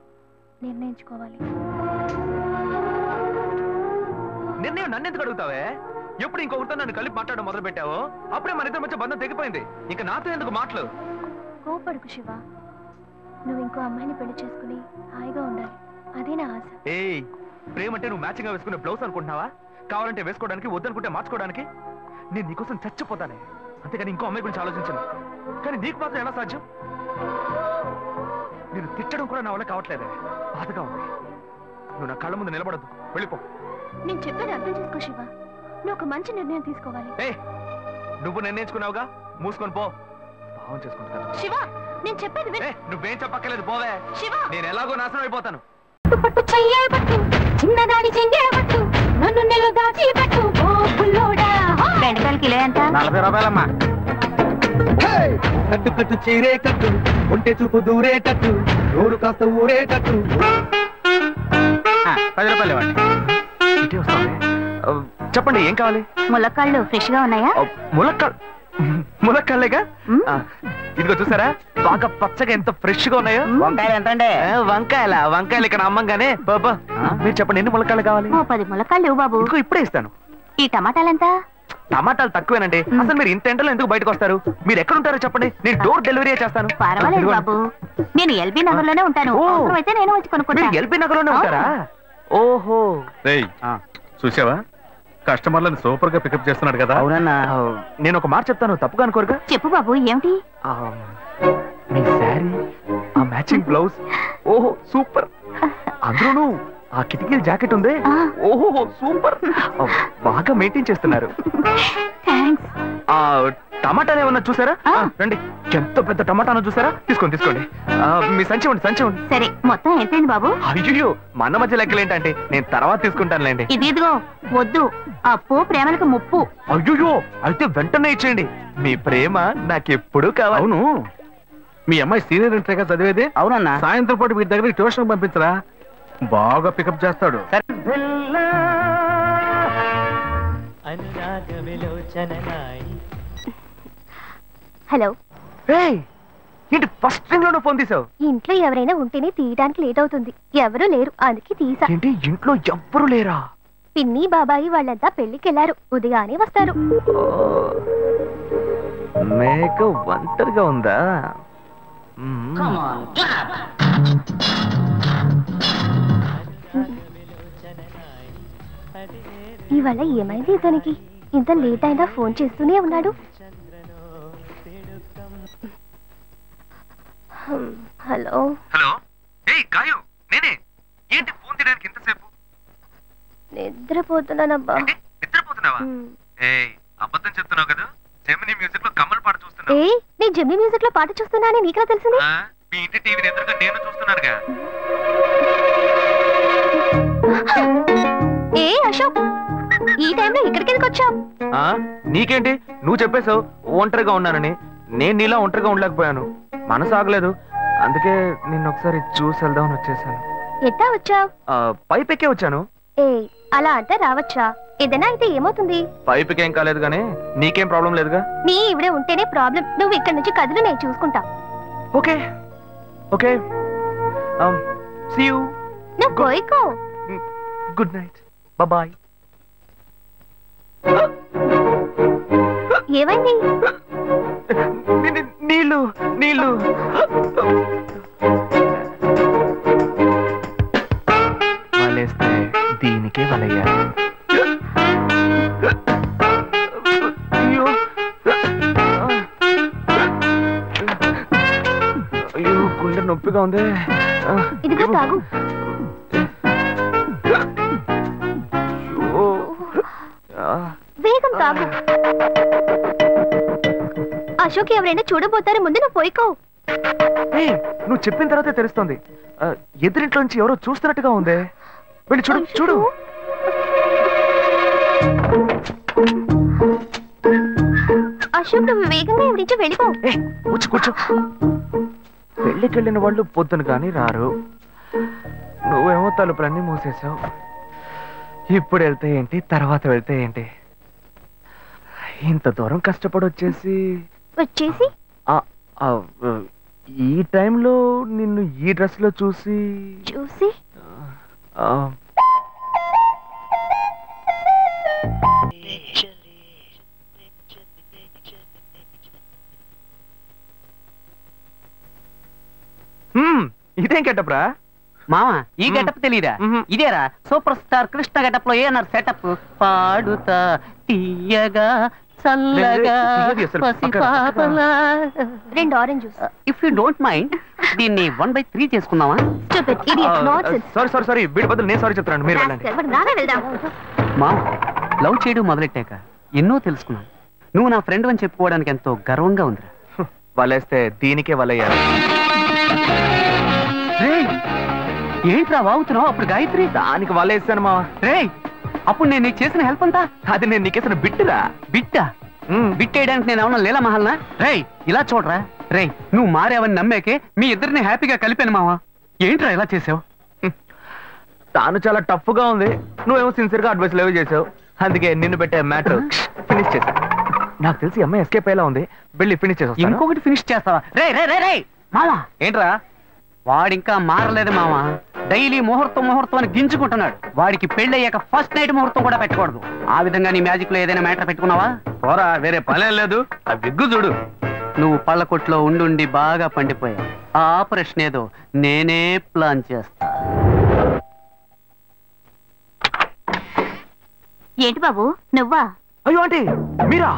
[SPEAKER 1] నిర్ణయించుకోవాలి.
[SPEAKER 2] నిర్ణయం నన్ను ఎందుకు అడుగుతావే? ఎప్పుడు ఇంకొకరితో నన్ను కలిపి మాట్లాడడం మొదలు పెట్టావో అప్పుడే మన ఇద్దరి మధ్య బంధం తెగిపోయింది. ఇంకా నాతో ఎందుకు మాటలు?
[SPEAKER 1] కోపడుకు శివ, నువ్వు ఇంకో అమ్మాయిని పెళ్లి చేసుకుని హాయిగా ఉండాలి. అదే నా ఆశ.
[SPEAKER 2] ఏయ్, ప్రేమ అంటే నువ్వు మ్యాచింగ్ గా వేసుకునే బ్లౌజ్ అనుకుంటున్నావా? కావాలంటే వేసుకోవడానికి, వద్దనుకుంటే మార్చుకోవడానికి. నేను నీకోసం చచ్చిపోతానే, అంతేగాని ఇంకో అమ్మాయి గురించి ఆలోచించను. కానీ నీకు మాత్రం ఎలా సాధ్యం? నేను తిట్టడం కూడా నా వల్ల కావట్లేదే, బాధగా ఉంది. నువ్వు నా కళ్ళ ముందు నిలబడద్దు, వెళ్ళిపో.
[SPEAKER 1] నేను చెప్పేది అర్థం చేసుకో శివ, నువ్వు ఒక మంచి నిర్ణయం తీసుకోవాలి.
[SPEAKER 2] ఏ, నువ్వు నిర్ణయించుకున్నావుగా, మూసుకొని పో. భావం చేసుకుంటా
[SPEAKER 1] శివ, నేను చెప్పేది విను.
[SPEAKER 2] నువ్వేం చెప్పక్కర్లేదు, పోవే.
[SPEAKER 1] శివ,
[SPEAKER 2] నేను ఎలాగో నాశనం అయిపోతాను.
[SPEAKER 1] పట్టు చెయ్యబట్టు, చిన్నదాని చెయ్యబట్టు, నన్ను నెల దాచి పట్టు, ఓ పుల్లోడా. బెండకాయలు కిలో ఎంత?
[SPEAKER 7] 40 రూపాయలమ్మా. కట్టు కట్టు చీరే కట్టు, ఒంటె చూపు దూరేటట్టు, నోరు కాస్త ఊరేటట్టు. 10 రూపాయలు ఇవ్వండి.
[SPEAKER 2] ఇటే వస్తావే. చెప్పండి, ఏం కావాలి?
[SPEAKER 1] ములక్కాళ్ళు ఫ్రెష్ గా ఉన్నాయా?
[SPEAKER 2] ములక్కాళ్ళేగా. ఇదిగో చూసారా, బాగా పచ్చగా ఎంత ఫ్రెష్ గా ఉన్నాయో.
[SPEAKER 7] వంకాయలు ఎంతండి?
[SPEAKER 2] వంకాయలు ఇక్కడ అమ్మంగానే. బాబా, మీరు చెప్పండి, ఎన్ని ములక్కాళ్ళు కావాలి?
[SPEAKER 1] 10 ములక్కాళ్ళు బాబు.
[SPEAKER 2] ఇదిగో ఇప్పుడే ఇస్తాను.
[SPEAKER 1] ఈ టమాటాలు ఎంత?
[SPEAKER 2] టమాటాలు తక్కువేనండి. అసలు మీరు ఇంత ఎండలో ఎందుకు బయటకు వస్తారు? మీరు ఎక్కడ ఉంటారో చెప్పండి, నేను డోర్ డెలివరీ చేస్తాను.
[SPEAKER 1] పర్వాలేదు బాబు, నేను ఎల్బీ నగర్ లోనే ఉంటాను. అయితే నేను వచ్చి కొనుక్కుంటా.
[SPEAKER 2] ఎల్బీ నగర్ లోనే ఉంటారా? ఓహో.
[SPEAKER 4] చూసావా, కస్టమర్లను సూపర్ గా పికప్ చేస్తున్నాడు కదా.
[SPEAKER 7] అవునన్నా.
[SPEAKER 2] నేను ఒక మాట చెప్తాను, తప్పుగా అనుకోరుగా?
[SPEAKER 1] చెప్పు బాబు, ఏమిటి?
[SPEAKER 2] మీ శారీ, ఆ మ్యాచింగ్ బ్లౌజ్, ఓహో సూపర్. అందులోనూ ఆ కిటికీల జాకెట్ ఉంది, ఓహో సూపర్. బాగా మెయింటైన్ చేస్తున్నారు. టమాటాలు ఏమన్నా చూసారా? రండి, ఎంత పెద్ద టమాటాను చూసారా? తీసుకోండి. మీ సంచి ఉండి.
[SPEAKER 1] సరే, మొత్తం ఎంతైంది బాబు?
[SPEAKER 2] అయ్యో, మన మధ్య లెక్కలు ఏంటంటే నేను తర్వాత తీసుకుంటానులేండి.
[SPEAKER 1] ఇదిగో వద్దు, అప్పు ప్రేమలకు ముప్పు.
[SPEAKER 2] అయ్యో, అయితే వెంటనే ఇచ్చేయండి. మీ ప్రేమ నాకెప్పుడు కావాలి.
[SPEAKER 4] అవును, మీ అమ్మాయి సీనియర్ ఇంటర్గా చదివేది.
[SPEAKER 7] అవునన్నా.
[SPEAKER 4] సాయంత్రం పాటు వీటి దగ్గర ట్యూషన్ పంపించరా, బాగా పికప్ చేస్తాడు.
[SPEAKER 1] హలో.
[SPEAKER 2] ఏంటి ఫస్ట్ రింగ్ లోనే ఫోన్ తీసావు?
[SPEAKER 1] ఇంట్లో ఎవరైనా ఉంటేనే తీయడానికి లేట్ అవుతుంది. ఎవరూ లేరు, అందుకే తీసా.
[SPEAKER 2] ఏంటి ఇంట్లో ఎవ్వరు లేరా?
[SPEAKER 1] పిన్ని బాబాయి వాళ్ళంతా పెళ్లికెళ్లారు, ఉదయానే వస్తారు.
[SPEAKER 2] మేక ఒంటరిగా ఉందా?
[SPEAKER 1] ఇవాళ ఏమైంది ఇతనికి? ఇంత లేట్ అయినా ఫోన్ చేస్తూనే ఉన్నాడు. హలో
[SPEAKER 2] హలో, ఏయ్ గాయు, నేనే. ఏంటి ఫోన్ తీయడానికి ఇంతసేపు?
[SPEAKER 1] నిద్రపోతున్నానబ్బా.
[SPEAKER 2] నిద్రపోతున్నావా? ఏయ్ అబద్ధం చెప్తున్నావు కదా. జెమిని మ్యూజిక్ లో కమల్ పాట చూస్తున్నావు.
[SPEAKER 1] ఏ నేను జెమిని మ్యూజిక్ లో పాట చూస్తున్నానని నీకెలా తెలిసింది?
[SPEAKER 2] మీ ఇంటి టీవీని ఎదురుగా నేను చూస్తున్నానుగా.
[SPEAKER 1] ఏ అశోక్, ఈ టైంలో ఇక్కడికి ఎందుకు వచ్చావు?
[SPEAKER 2] నీకేంటి, నువ్వు చెప్పేశావు ఒంటరిగా ఉన్నానని. నేను నీలా ఒంటరిగా ఉండలేకపోయాను, మనసు ఆగలేదు. అందుకే నిన్ను ఒకసారి చూసి వెళ్దామని వచ్చేసాను.
[SPEAKER 1] ఎట్టా వచ్చావు?
[SPEAKER 2] పైపెక్కే వచ్చాను.
[SPEAKER 1] ఏ అలా అంటే రావచ్చా? ఏదైనా అయితే ఏమవుతుంది?
[SPEAKER 2] పైపెక్కేం కాలేదు కానీ నీకేం ప్రాబ్లం లేదుగా.
[SPEAKER 1] నీ ఇవిడే ఉంటేనే ప్రాబ్లం. నువ్వు ఇక్కడి నుంచి కదులు, నేను చూసుకుంటా.
[SPEAKER 2] Okay okay, see you.
[SPEAKER 1] నువ్వు పోయికో.
[SPEAKER 2] Good night, bye.
[SPEAKER 1] ఏమైంది?
[SPEAKER 2] నీళ్ళు నీళ్ళు. వలేస్తే దీనికే వలయ్యారు. అయ్యో అయ్యో, గుండె నొప్పిగా ఉంది.
[SPEAKER 1] ఇదిగో తాగు. వేగం తాగు. అశోక్ ఎవరైనా చూడబోతారు, ముందు నువ్వు పోయికో.
[SPEAKER 2] నువ్వు చెప్పిన తర్వాతే తెలుస్తుంది. ఎదురింట్లో నుంచి ఎవరో చూస్తున్నట్టుగా ఉంది. వెళ్ళి చూడు చూడు.
[SPEAKER 1] అశోక్ నువ్వు వేగంగా ఎవరి నుంచి వెళ్ళిపో.
[SPEAKER 2] కూర్చో కూర్చో. పెళ్ళికి వెళ్ళిన వాళ్ళు పొద్దున కానీ రారు. నువ్వేమో తలుపులన్నీ మూసేసావు. ఇప్పుడు వెళ్తే ఏంటి, తర్వాత వెళ్తే ఏంటి? ఇంత దూరం కష్టపడి వచ్చేసి ఈ టైంలో నిన్ను ఈ డ్రెస్ లో చూసి ఇదేం గెటప్రా
[SPEAKER 8] మామ? ఈ గెటప్ తెలీదా? ఇదేరా సూపర్ స్టార్ కృష్ణ గెటప్ లో ఏనారు సెటప్. పాడుతా తీయగా చల్లగా
[SPEAKER 1] రెండు orange juice.
[SPEAKER 8] If you don't mind దీన్ని 1/3 చేసుకుందామా?
[SPEAKER 2] సారీ వీడి బదులు నేను సారీ చెప్తున్నాను, మీరు వెళ్ళండి.
[SPEAKER 8] మా లవ్ చేయడం మొదలెట్టాక ఎన్నో తెలుసుకున్నాను. నువ్వు నా ఫ్రెండ్ అని చెప్పుకోవడానికి ఎంతో గర్వంగా ఉందిరా.
[SPEAKER 2] వలేస్తే దీనికే వలయ్యారు.
[SPEAKER 8] ఏంట్రా వాగుతున్నావు? అప్పుడు గాయత్రి
[SPEAKER 2] దానికి వలేస్తాను మా.
[SPEAKER 8] రే అప్పుడు నేను నీకు చేసిన హెల్ప్ అంతా
[SPEAKER 2] అది నేను నీకేసిన బిట్టురా.
[SPEAKER 8] బిట్టా? బిట్టేయడానికి నేను ఏమన్నా లీలా మహల్నా? రేయ్ ఇలా చూడరా. రేయ్ నువ్వు మారేవని నమ్మేకే మీ ఇద్దరిని హ్యాపీగా కలిపాను మావా. ఏంట్రా ఇలా చేసావు?
[SPEAKER 2] తాను చాలా టఫ్ గా ఉంది, నువ్వేమో సిన్సియర్ గా అడ్వైస్ లేవు చేసావు. అందుకే నిన్ను పెట్టే మ్యాటర్ ఫినిష్ చేశా. నాకు తెలిసి అమ్మాయి ఎస్కేప్ అయ్యేలా ఉంది, వెళ్ళి ఫినిష్ చేసా.
[SPEAKER 8] ఇంకొకటి ఫినిష్ చేస్తావా? రే రే రే రే మావా.
[SPEAKER 2] ఏంట్రా?
[SPEAKER 8] వాడింకా మారలేదు మావా. డైలీ ముహూర్తం అని గింజుకుంటున్నాడు. వాడికి పెళ్ళయ్యాక ఫస్ట్ నైట్ ముహూర్తం కూడా పెట్టకూడదు. ఆ విధంగా నీ మ్యాజిక్ లో ఏదైనా మ్యాటర్ పెట్టుకున్నావా?
[SPEAKER 2] పోరా, వేరే పనే లేదు. ఆ విగ్గు చూడు.
[SPEAKER 8] నువ్వు పళ్ళకొట్లో ఉండుండి బాగా పండిపోయావు. ఆ ఆపరేషన్ ఏదో నేనే ప్లాన్ చేస్తా.
[SPEAKER 1] ఏంటి బాబు నువ్వా?
[SPEAKER 2] అయ్యో ఆంటీ మీరా?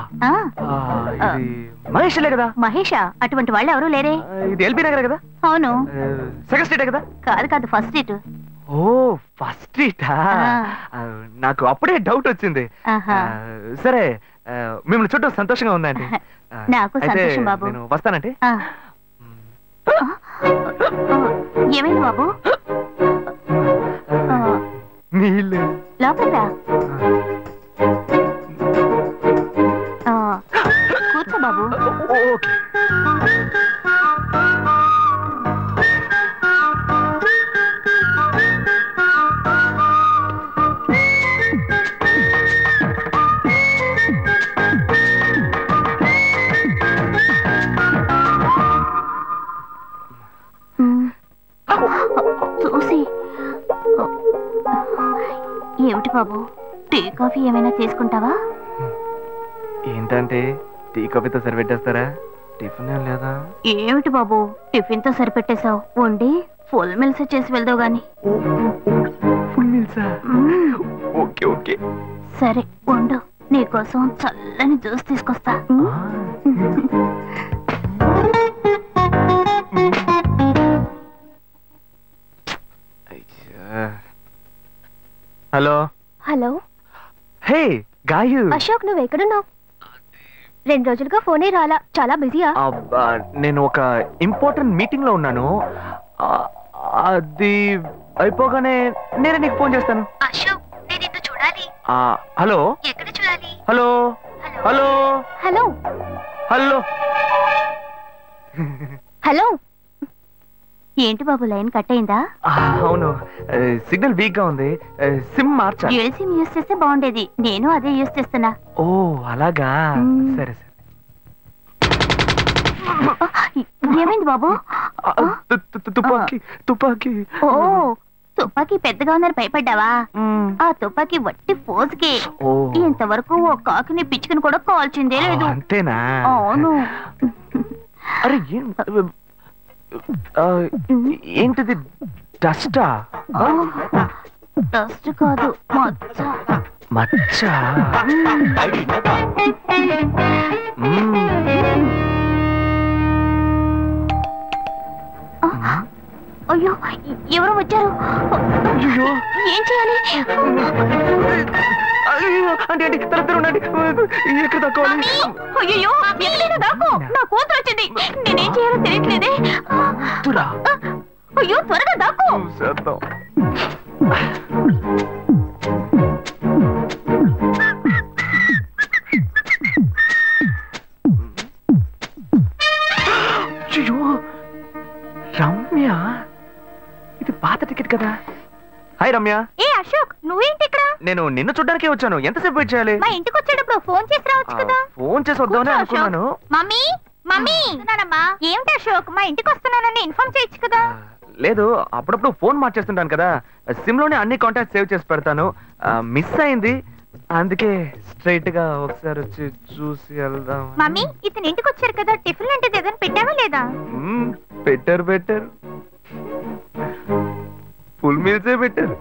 [SPEAKER 2] మహేష్లే కదా?
[SPEAKER 1] మహేషా? అటువంటి వాళ్ళు ఎవరూ లేరే.
[SPEAKER 2] ఇది ఎల్బీ నగర్ కదా?
[SPEAKER 1] అవును.
[SPEAKER 2] సెకండ్ స్ట్రీటే కదా?
[SPEAKER 1] కాదు ఫస్ట్ స్ట్రీట్.
[SPEAKER 2] ఓ ఫస్ట్ స్ట్రీటా? నాకు అప్పుడే డౌట్ వచ్చింది. సరే మిమ్మల్ని చుట్టూ సంతోషంగా ఉందండి.
[SPEAKER 1] నాకు సంతోషం బాబు.
[SPEAKER 2] నేను వస్తానండి.
[SPEAKER 1] ఏమైంది బాబు?
[SPEAKER 2] నీళ్ళు
[SPEAKER 1] లోపలికి రా. కూర్చో బాబు.
[SPEAKER 2] ఓకే.
[SPEAKER 1] బాబు టీ కాఫీ ఏమైనా తీసుకుంటావా?
[SPEAKER 2] ఏంటంటే టీ కాఫీతో సరిపెట్టేస్తారా? టిఫిన్ ఏం లేదా?
[SPEAKER 1] ఏమిటి బాబు టిఫిన్ తో సరిపెట్టేశావు? వండి ఫుల్ మిల్స్ చేసి వెళ్దావు గాని.
[SPEAKER 2] ఫుల్ మీల్సా? Okay okay.
[SPEAKER 1] సరే వండు, నీకోసం చల్లని జ్యూస్ తీసుకొస్తా.
[SPEAKER 2] Hello
[SPEAKER 1] hello
[SPEAKER 2] hey Gayu.
[SPEAKER 1] Ashok, నువ్వు ఎక్కడున్నావు? 2 రోజులుగా ఫోనే రాలా, చాలా బిజీయా?
[SPEAKER 2] నేను ఒక ఇంపార్టెంట్ మీటింగ్ లో ఉన్నాను. అది అయిపోగానే నేనే నీకు ఫోన్ చేస్తాను.
[SPEAKER 1] అశోక్, నేను నిన్ను చూడాలి.
[SPEAKER 2] హలో
[SPEAKER 1] ఎక్కడ చూడాలి?
[SPEAKER 2] Hello hello
[SPEAKER 1] hello
[SPEAKER 2] hello
[SPEAKER 1] hello. ఏంటి బాబు లైన్ కట్ అయిందా?
[SPEAKER 2] అవును, సిగ్నల్ వీక్ గా ఉంది. సిమ్ మార్చా.
[SPEAKER 1] డ్యూయల్ సిమ్ యూస్ చేస్తే బాగుండేది, నేను అదే యూస్ చేస్తున్నా.
[SPEAKER 2] ఓ అలాగా, సరే సరే.
[SPEAKER 1] ఏమైంది బాబు?
[SPEAKER 2] తుపాకీ తుపాకీ.
[SPEAKER 1] ఓ తుపాకీ పెద్దగా ఉందని భయపడ్డావా? ఆ తుపాకీ వట్టి ఫోజుకే. ఇంతవరకు ఓ కాకిని పిచ్చుకుని కూడా కాల్చిందే లేదు.
[SPEAKER 2] అంతేనా?
[SPEAKER 1] అవును.
[SPEAKER 2] అరే ఏంటిది? డస్టా?
[SPEAKER 1] డస్ట్ కాదు, మచ్చ.
[SPEAKER 2] మచ్చ?
[SPEAKER 1] అయ్యో ఎవరో వచ్చారు. ఏం చేయాలి?
[SPEAKER 2] అంటే ఎక్కడ తక్కువాలి?
[SPEAKER 1] అయ్యో దాకు, నా కూతురు వచ్చింది. నేనేం చేయాలో తెలియట్లేదే. అయ్యో త్వరగా దాకు.
[SPEAKER 2] రమ్య, ఇది పాత టికెట్ కదా. హాయ్ రమ్య.
[SPEAKER 1] ఏ అశోక్, నువ్వేంటి ఇక్కడ?
[SPEAKER 2] నేను నిన్ను చూడ్డానికే వచ్చాను. ఎంతసేపు వెయిట్ చేయాలి?
[SPEAKER 1] మా ఇంటికి వచ్చేటప్పుడు ఫోన్ చేసి రావచ్చు కదా.
[SPEAKER 2] ఫోన్ చేసి వద్దామని అనుకున్నాను.
[SPEAKER 1] మమ్మీ మమ్మీ, ఏమిటి అశోక్, మా ఇంటికి వస్తున్నానని ఇన్ఫార్మ్ చేయొచ్చు కదా.
[SPEAKER 2] లేదు, అప్పుడప్పుడు ఫోన్ మార్చేస్తుంటాను కదా, సిమ్ లోనే అన్ని కాంటాక్ట్ సేవ్ చేసి పెడతాను. మిస్ అయింది, అందుకే స్ట్రైట్ గా ఒకసారి వచ్చి చూసి వెళ్దాం.
[SPEAKER 1] మమ్మీ, ఇతను ఇంటికి వచ్చారు కదా, టిఫిన్ లాంటిది ఏదైనా పెట్టావా లేదా?
[SPEAKER 2] పెట్టారు పెట్టారు, ఫుల్ మీల్సే పెట్టారు.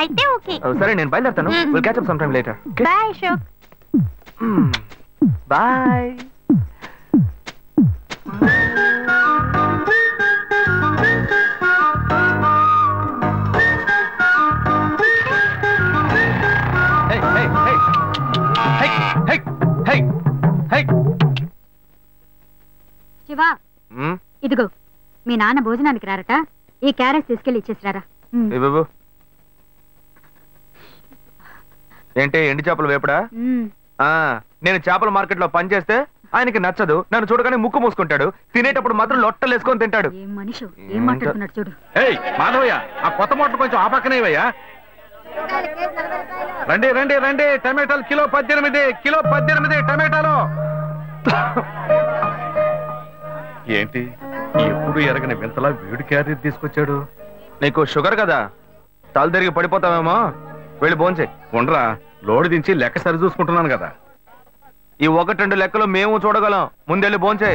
[SPEAKER 1] అయితే ఓకే.
[SPEAKER 2] సరే నేను బయలుదేరుతాను. Will catch up some time later.
[SPEAKER 1] Bye Ashok.
[SPEAKER 2] Bye.
[SPEAKER 3] Shiva, ఇదిగో మీ నాన్న భోజనానికి రారట, ఈ క్యారెట్ తీసుకెళ్లి ఇచ్చేసిరారా.
[SPEAKER 2] ఏంటి ఎండి చేపలు వేపడా? నేను చేపల మార్కెట్ లో పనిచేస్తే ఆయనకి నచ్చదు. నన్ను చూడగానే ముక్కు మూసుకుంటాడు. తినేటప్పుడు మాత్రం లొట్టలు వేసుకొని తింటాడు.
[SPEAKER 3] ఏం మనిషి, ఏం మాట్లాడుతున్నాడు చూడు.
[SPEAKER 4] మాధవయ్య, ఆ కొత్త మోటార్ కొంచెం ఆపక్కనేవయ్యా. రండి రండి రండి, టమాటాలు కిలో 18, కిలో 18 టమాటాలు. ఏంటి ఎప్పుడు ఎరగని వింతలా వేడి క్యారెట్ తీసుకొచ్చాడు?
[SPEAKER 2] నీకు షుగర్ కదా, తల తిరిగి పడిపోతావేమో. వెళ్ళి భోంచే.
[SPEAKER 4] ఉండరా, లోడు దించి లెక్క సరి చూసుకుంటున్నాను కదా.
[SPEAKER 2] ఈ 1-2 లెక్కలు మేము చూడగలం. ముందెళ్ళి భోంచే.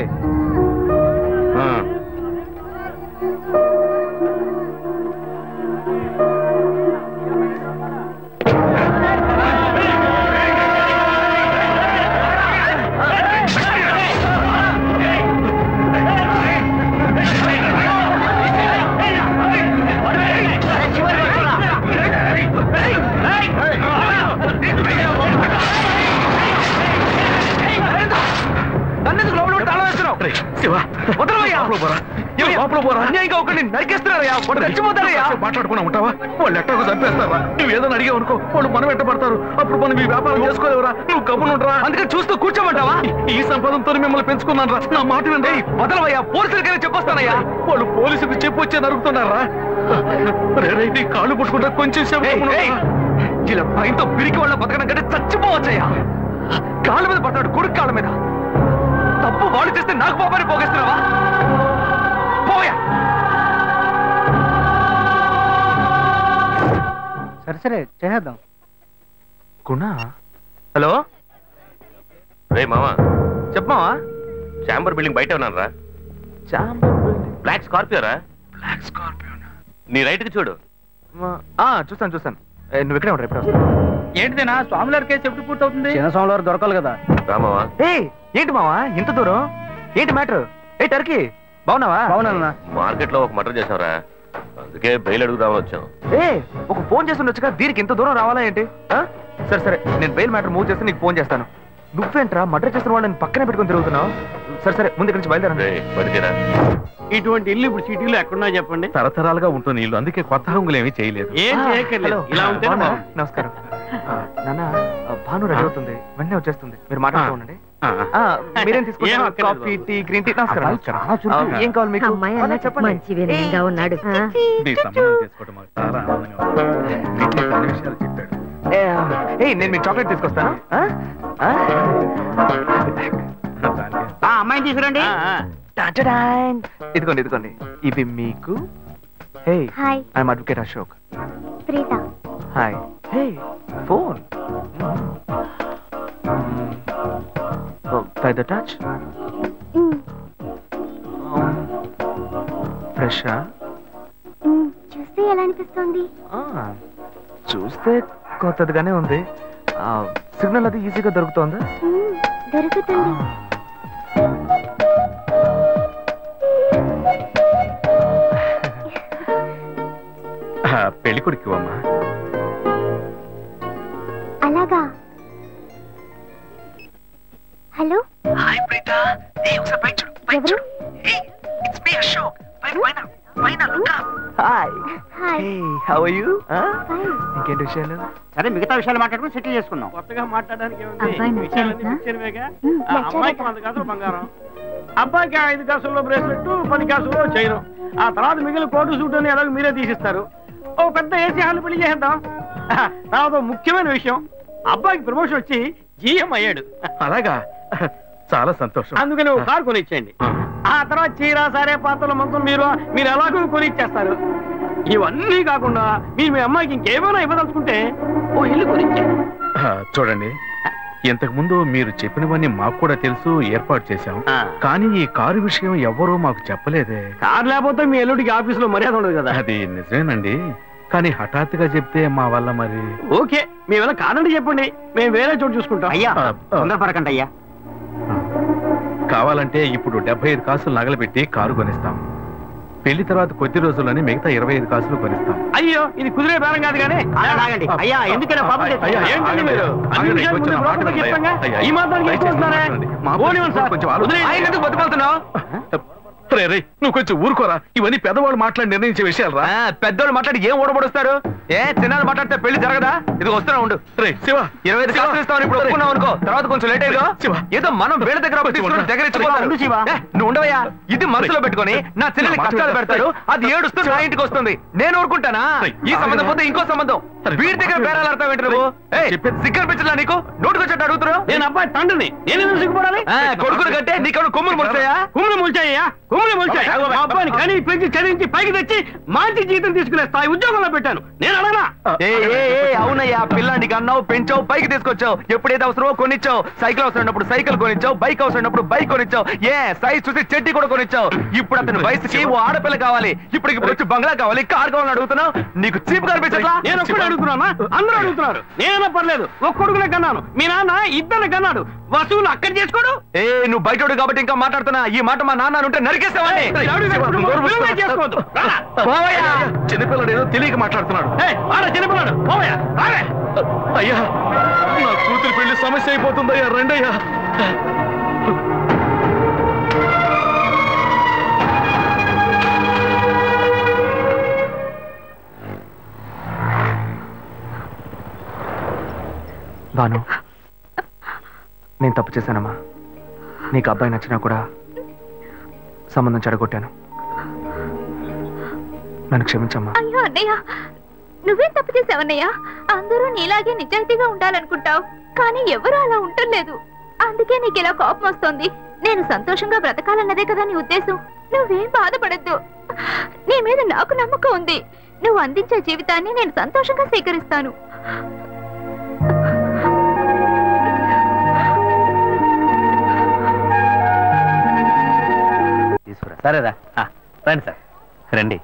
[SPEAKER 4] మాట్లాడుకున్నా ఉంటావా? వాళ్ళు ఎట్టకు చంపేస్తారా? నువ్వు ఏదైనా అడిగావు అనుకో, వాళ్ళు మనం ఎట్టబడతారు. అప్పుడు మనం ఈ వ్యాపారం చేసుకోలేవురా. నువ్వు గమ్మునుంటరా. అందుకని చూస్తూ కూర్చోమంటావా? ఈ సంపాదంతో మిమ్మల్ని పెంచుకున్నాను రా. నా మాట వినండి. వదలవయ్యా, పోలీసులకైనా చెప్పొస్తానయ్యా. వాళ్ళు పోలీసులకు చెప్పొచ్చే నరుగుతున్నారా? నీ కాళ్ళు పుట్టుకుంటా కొంచెం
[SPEAKER 2] ఇలా భయంతో పిరికి వాళ్ళ బతకడం కంటే చచ్చిపోవచ్చయ్యా. కాళ్ళ మీద పడ్డాడు, కొడుకు కాళ్ళ మీద. తప్పు వాళ్ళు చేస్తే నాకు పాపాన్ని పోగేస్తున్నావా? పోయా.
[SPEAKER 8] సరే సరే చేసేద్దాం.
[SPEAKER 2] గుణ హలో
[SPEAKER 6] రే మావా
[SPEAKER 2] చెప్పమావా
[SPEAKER 6] చాంబర్ బిల్డింగ్ బయట ఉన్నాను రా. బ్లాక్ స్కార్పియో రా.
[SPEAKER 2] బ్లాక్ స్కార్పియో
[SPEAKER 6] నీ రైట్ కి చూడు.
[SPEAKER 2] చూస్తాను నువ్వు ఇక్కడే ఉంటావు ఎప్పుడు వస్తావు?
[SPEAKER 8] ఏంటిదేనా స్వామివారి కేసు ఎప్పుడు పూర్తవుతుంది?
[SPEAKER 7] చిన్న స్వామివారు దొరకాలి కదా.
[SPEAKER 6] రా మావా.
[SPEAKER 2] ఏంటి మావా ఇంత దూరం? ఏంటి మ్యాటర్? టర్కీ బాగున్నావా?
[SPEAKER 7] బాగున్నా.
[SPEAKER 6] మార్కెట్ లో ఒక మర్డర్ చేసావురా, అందుకే బెయిల్ అడుగుదామని వచ్చాం.
[SPEAKER 2] ఒక ఫోన్ చేసి ఉండొచ్చుగా, దీనికి ఇంత దూరం రావాలా ఏంటి? సరే నేను బెయిల్ మ్యాటర్ మూవ్ చేస్తే నీకు ఫోన్ చేస్తాను. నువ్వేంట్రా మర్డర్ చేసిన వాళ్ళని పక్కనే పెట్టుకుని తిరుగుతున్నావు? సరే ముందు ఇక్కడి నుంచి బయలుదేరండి.
[SPEAKER 6] బయలుదేరా.
[SPEAKER 5] ఇటువంటి ఇల్లు ఇప్పుడు సిటీలో ఎక్కడున్నా చెప్పండి.
[SPEAKER 4] తరతరాలుగా ఉంటుంది ఇల్లు, అందుకే కొత్త హంగులు ఏమీ చేయలేదు.
[SPEAKER 5] ఏం చేయక్కర్లేదు, ఇలా ఉంటే
[SPEAKER 2] నమస్కారం నాన్న. భాను రెడీ అవుతుంది, వెంటనే వచ్చేస్తుంది. మీరు మాట్లాడుకోండి. మీరేం తీసుకుంటారు? Coffee, tea, green tea? నమస్కారం. ఏం కావాలి మీకు? చెప్పండి.
[SPEAKER 3] ఉన్నాడు.
[SPEAKER 4] నీ సంబంధం చేసుకోవడం మాకు చాలా ఆనందంగా ఉంది. నీకు అన్ని విషయాలు చెప్పాడు.
[SPEAKER 2] నేను మీకు చాక్లెట్ తీసుకొస్తాను.
[SPEAKER 8] అమ్మాయిని తీసుకురండి.
[SPEAKER 2] ఇదిగోండి ఇవి మీకు.
[SPEAKER 1] Hi,
[SPEAKER 2] I am advocate Ashok.
[SPEAKER 1] Preetha.
[SPEAKER 2] Hi. Phone by the touch. Fresh
[SPEAKER 1] చూస్తే ఎలా అనిపిస్తుంది?
[SPEAKER 2] చూస్తే కొత్తదిగానే ఉంది. సిగ్నల్ అది ఈజీగా దొరుకుతోందా?
[SPEAKER 1] దొరుకుతుంది.
[SPEAKER 4] పెళ్లి కొడుకు అమ్మా.
[SPEAKER 1] అలాగా. హలో.
[SPEAKER 2] హాయ్ ప్రీత. ఒకసారి పైకి చూడు.
[SPEAKER 1] ఎవరు?
[SPEAKER 2] It's me Ashok. పైన look up. Hi.
[SPEAKER 1] Hi.
[SPEAKER 2] How are you?
[SPEAKER 1] Fine.
[SPEAKER 2] ఇంకేంటి విషయాలు?
[SPEAKER 8] సరే మిగతా విషయాలు మాట్లాడుకుని సెటిల్ చేసుకుందాం.
[SPEAKER 5] కొత్తగా మాట్లాడడానికి
[SPEAKER 3] అబ్బాయి
[SPEAKER 5] విషయాలన్నీ
[SPEAKER 3] నచ్చాడా?
[SPEAKER 5] ముఖ్యమేగా. అమ్మాయికి 100 కాసులు బంగారం, అబ్బాయికి 5 కాసుల్లో బ్రేస్లెట్, 10 కాసుల్లో చైన్. ఆ తర్వాత మిగిలిన కోటు సూట్ అని ఎలాగో మీరే తీసిస్తారు. ఓ పెద్ద ఏసీ హాల్ పెళ్లి చేద్దాం. తర్వాత ముఖ్యమైన విషయం, అబ్బాయికి ప్రమోషన్ వచ్చి జీఎం అయ్యాడు.
[SPEAKER 4] అలాగా, చాలా సంతోషం.
[SPEAKER 5] అందుకని ఒక కారు కొనిచ్చేయండి. ఆ తర్వాత చీర, సరే, పాత్రల మొత్తం మీరు ఎలాగో కొనిచ్చేస్తారు. ఇవన్నీ కాకుండా మీరు మీ అమ్మాయికి ఇంకేమైనా ఇవ్వదలుచుకుంటే ఓ ఇల్లు కొనిచ్చేయండి.
[SPEAKER 4] చూడండి, ఇంతకు ముందు మీరు చెప్పినవన్నీ మాకు కూడా తెలుసు, ఏర్పాటు చేశాం. కానీ ఈ కారు విషయం ఎవ్వరూ మాకు చెప్పలేదే.
[SPEAKER 5] కారు లేకపోతే మీ ఎల్లుడికి ఆఫీసులో మర్యాద ఉండదు కదా.
[SPEAKER 4] అది నిజమేనండి, కానీ హఠాత్తుగా చెప్తే మా వల్ల మరి.
[SPEAKER 5] ఓకే, మీ వల్ల కాదండి చెప్పండి, మేము వేరే చోటు చూసుకుంటాం.
[SPEAKER 8] అయ్యా తొందరపడకండి అయ్యా.
[SPEAKER 4] కావాలంటే ఇప్పుడు 75 కాసులు నగలబెట్టి కారు కొనిస్తాం. పెళ్లి తర్వాత కొద్ది రోజుల్లోనే మిగతా 25 కాసులు కొనిస్తాం.
[SPEAKER 5] అయ్యో, ఇది కుదిరే బేరం కాదు కానీ.
[SPEAKER 8] ఆగండి అయ్యా, ఎందుకైనా పాపం
[SPEAKER 5] అయ్యా, ఏంటండి మీరు? అన్ని విషయాలు ముందు బ్రోకర్కి చెప్పంగా, ఈ మాత్రానికి ఎక్కువ వస్తున్నారే? పోనివ్వండి సార్, వదిలేయండి.
[SPEAKER 2] ఆయన ఎందుకు బతుకుతున్నావు?
[SPEAKER 4] రే, నువ్వు కొంచెం ఊరుకోరా. ఇవన్నీ పెద్దవాళ్ళు మాట్లాడి నిర్ణయించే విషయాలు రా.
[SPEAKER 2] పెద్దోళ్ళు మాట్లాడి ఏం ఓడబడుస్తారు? చిన్నాళ్ళు మాట్లాడితే పెళ్లి జరగదా? ఇది వస్తున్నా ఉండు.
[SPEAKER 4] రే శివ,
[SPEAKER 2] 25 కాసులు ఇస్తామని ఇప్పుడు ఒప్పుకున్నావు అనుకో, తర్వాత కొంచెం లేట్ అయ్యో.
[SPEAKER 4] శివ,
[SPEAKER 2] ఏదో మనం వీళ్ళ దగ్గర దగ్గర నువ్వు ఉండవయ్యా. ఇది మనసులో పెట్టుకొని నా చెల్లెలు కష్టాలు పెడతాడు, అది ఏడుస్తూ నా ఇంటికి వస్తుంది. నేను ఊరుకుంటానా? ఈ సంబంధం పోతే ఇంకో సంబంధం. వీడి దగ్గర బేరాలు ఆడతావు ఏంటి నువ్వు? సిగ్గర్ పిచ్చలా నీకు? నోటుకొచ్చేట్టు అడుగుతున్నావు.
[SPEAKER 5] నేను అబ్బాయి తండ్రిని, నేను సిగ్గుపడాలి?
[SPEAKER 2] కొడుకులు కంటే నీకు కొమ్ములు ముడతాయా?
[SPEAKER 5] కుమ్ములు ముల్చాయ్యా, కుమ్ములు ముల్చాయి. మా అబ్బాయిని కనీ పెంచి చదివించి పైకి తెచ్చి మంచి జీతం తీసుకునే స్థాయి ఉద్యోగంలో పెట్టాను. నేను అడగనా?
[SPEAKER 2] అవునయ్యా, పిల్లానికి అన్నావు, పెంచావు, పైకి తీసుకొచ్చావు. ఎప్పుడైతే అవసరమో కొనిచ్చావు. సైకిల్ అవసరమైనప్పుడు సైకిల్ కొనిచ్చావు, బైక్ అవసరమైనప్పుడు బైక్ కొనిచ్చావు. సైజ్ చూసి చెట్టి కూడా కొనిచ్చావు. ఇప్పుడు అతని వయసుకి ఓ ఆడపిల్ల కావాలి. ఇప్పుడు వచ్చి బంగ్లా కావాలి, కార్ కావాలని అడుగుతున్నావు. నీకు చీప్ కనిపించట్లా?
[SPEAKER 5] నేను ఒక్కడే అడుగుతున్నా, అందరూ అడుగుతున్నారు. నేనైనా పర్లేదు, ఒక్క కొడుకునే కన్నాను, మీ నాన్న 2 కన్నాడు. వసూలు అక్కడ చేసుకోడు.
[SPEAKER 2] నువ్వు బయటోడు కాబట్టి ఇంకా మాట్లాడుతున్నా. ఈ మాట మా నాన్న ఉంటే నరికేస్తావని.
[SPEAKER 5] చేసుకోవద్దు.
[SPEAKER 4] చిన్నపిల్లడు ఏదో తెలియక మాట్లాడుతున్నాడు.
[SPEAKER 5] చిన్నపిల్లాడు
[SPEAKER 4] అయ్యా, నా కూతురు పెళ్లి సమస్య అయిపోతుందయ్యా, రండయ్యా.
[SPEAKER 2] భాను, నేను తప్పు చేశానమ్మా. నీకు అబ్బాయి నచ్చినా కూడా సంబంధం చెడగొట్టాను. నన్ను క్షమించమ్మా.
[SPEAKER 1] అయ్యో అన్నయ్య, నువ్వేం తప్పు చేసావన్నయ్య? అందరూ నీలాగే నిజాయితీగా ఉండాలనుకుంటావు, కానీ ఎవరు అలా ఉండలేదు. అందుకే నీకు ఇలా కోపం వస్తుంది. నేను సంతోషంగా బ్రతకాలన్నదే కదా నీ ఉద్దేశం. నువ్వేం బాధపడద్దు, నీ మీద నాకు నమ్మకం ఉంది. నువ్వు అందించే జీవితాన్ని నేను సంతోషంగా స్వీకరిస్తాను.
[SPEAKER 2] సరేరా రండి సార్ రండి